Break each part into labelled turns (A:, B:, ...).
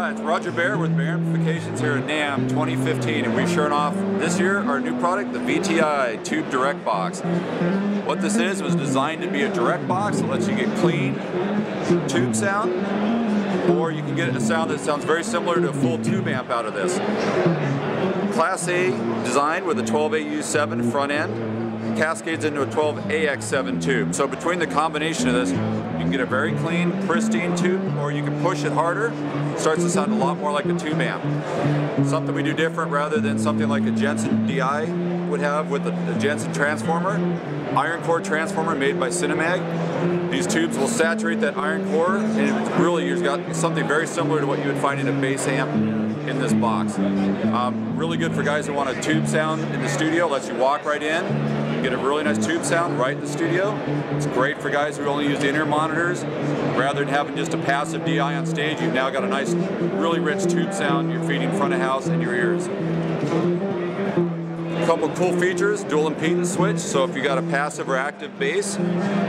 A: Hi, it's Roger Baer with Baer Amplifications here at NAMM 2015, and we've shown off this year our new product, the VTI Tube Direct Box. What this is was designed to be a direct box that lets you get clean tube sound, or you can get a sound that sounds very similar to a full tube amp out of this. Class A design with a 12AU7 front end, cascades into a 12AX7 tube. So between the combination of this, you can get a very clean, pristine tube, or you can push it harder. It starts to sound a lot more like a tube amp. Something we do different rather than something like a Jensen DI would have with a Jensen transformer. Iron core transformer made by Cinemag. These tubes will saturate that iron core, and it really, you've got something very similar to what you would find in a bass amp in this box. Really good for guys who want a tube sound in the studio. Lets you walk right in, get a really nice tube sound right in the studio. It's great for guys who only use the inner monitors. Rather than having just a passive DI on stage, you've now got a nice, really rich tube sound you're feeding front of house in your ears. A couple cool features: dual impedance switch, so if you got a passive or active bass,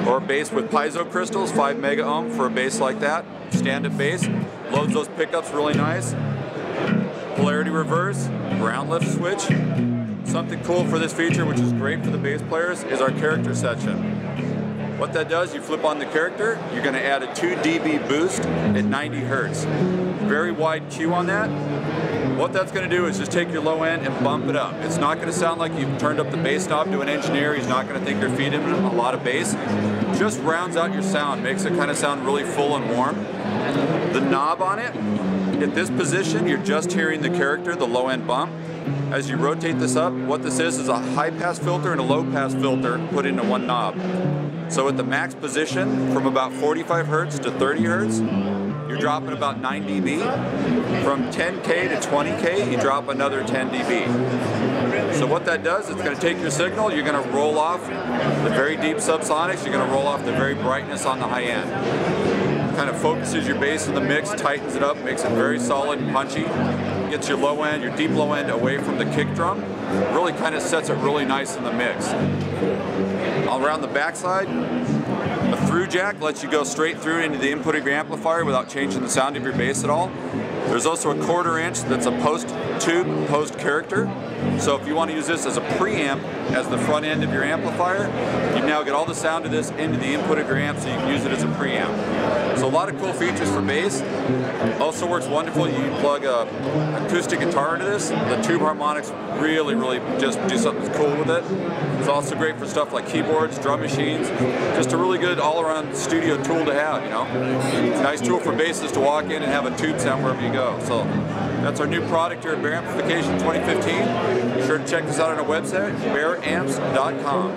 A: or a bass with piezo crystals, 5 mega ohm for a bass like that, stand-up bass, loads those pickups really nice. Polarity reverse, ground lift switch. Something cool for this feature, which is great for the bass players, is our character section. What that does, you flip on the character, you're going to add a 2 dB boost at 90 Hertz. Very wide Q on that. What that's going to do is just take your low end and bump it up. It's not going to sound like you've turned up the bass knob to an engineer. He's not going to think you're feeding him a lot of bass. Just rounds out your sound, makes it kind of sound really full and warm. The knob on it, at this position, you're just hearing the character, the low end bump. As you rotate this up, what this is a high pass filter and a low pass filter put into one knob. So at the max position, from about 45 Hertz to 30 Hertz, you're dropping about 9 dB. From 10K to 20K, you drop another 10 dB. So what that does, it's going to take your signal, you're going to roll off the very deep subsonics, you're going to roll off the very brightness on the high end. Kind of focuses your bass in the mix, tightens it up, makes it very solid and punchy. Gets your low end, your deep low end away from the kick drum. Really kind of sets it really nice in the mix. All around the backside, a through jack lets you go straight through into the input of your amplifier without changing the sound of your bass at all. There's also a 1/4 inch that's a post tube, post character. So if you want to use this as a preamp as the front end of your amplifier, you now get all the sound of this into the input of your amp, so you can use it as a preamp. So a lot of cool features for bass. Also works wonderful. You plug a acoustic guitar into this. The tube harmonics really just do something cool with it. It's also great for stuff like keyboards, drum machines. Just a really good all-around studio tool to have, you know. It's a nice tool for bassists to walk in and have a tube sound wherever you go. So that's our new product here at Baer Amplification 2015. Be sure to check this out on our website, baeramps.com.